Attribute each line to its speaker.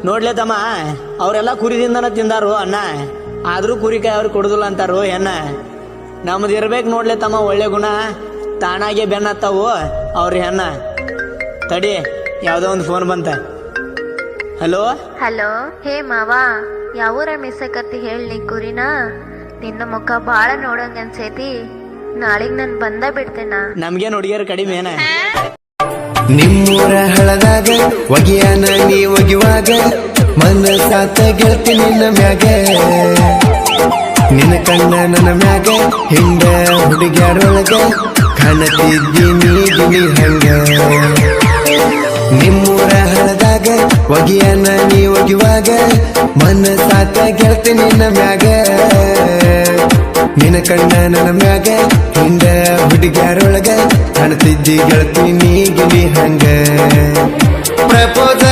Speaker 1: ನೋಡ್ಲೆ ತಮ್ಮ, ಅವರೆಲ್ಲ ಕುರಿದಿಂದನ ತಿಂದಾರು ಅಣ್ಣ, ಆದ್ರೂ ಕುರಿಕಾಯಿ ಅವ್ರಿಗೆ ಕೊಡುದಿಲ್ಲ ಅಂತಾರು ಹೆಣ್ಣ. ನಮ್ದು ಇರ್ಬೇಕು ನೋಡ್ಲೆ ತಮ್ಮ ಒಳ್ಳೆ ಗುಣ, ತಾನಾಗೆ ಬೆನ್ನತ್ತಾವು ಅವ್ರ ಹೆಣ್ಣ. ತಡಿ, ಯಾವ್ದೋ ಒಂದು ಫೋನ್ ಬಂತ. ಹಲೋ
Speaker 2: ಹಲೋ, ಹೇ ಮಾವ, ಯಾವೂರ ಮಿಸ್ಸಕತ್ತಿ ಹೇಳಿ ಕುರಿನ? ನಿನ್ನ ಮುಖ ಬಾಳ ನೋಡಂಗ ಅನ್ಸೈತಿ, ನಾಳಿಗ್ ನನ್ ಬಂದ ಬಿಡ್ತೇನ.
Speaker 1: ನಮ್ಗೆ ಹುಡುಗಿಯರು ಕಡಿಮೆ ಏನ?
Speaker 3: ನಿಮ್ಮೂರ ಹಳದಾಗ ಒಗಿಯಾನ ನೀ ಒಗಿವಾಗ ಮನಸಾತ ಗೆಳತಿ ನಿನ್ನ ಮ್ಯಾಗ, ನಿನ್ನ ಕಣ್ಣ ನನ್ನ ಮ್ಯಾಗ ಹಿಂಗ ಹುಡುಗ್ಯಾರೊಳಗ ಕಾಣತಿದ್ದಿ ನೀ ಗಿಣಿ ಹಂಗ. ನಿಮ್ಮೂರ ಹಳದಾಗ ಒಗಿಯಾನ ನೀ ಒಗಿವಾಗ ಮನಸಾತ ಗೆಳತಿ ನಿನ್ನ ಮ್ಯಾಗ, ನಿನ್ನ ಕಣ್ಣ ನನ್ನ ಮ್ಯಾಗ ಹಿಂಗ ಹುಡುಗ್ಯಾರೊಳಗ ಕಾಣ್ತಿದ್ದಿ ಗೆಳತಿ ನೀ ಗಿಣಿ ಹಂಗ. ಪ್ರಪೋಸ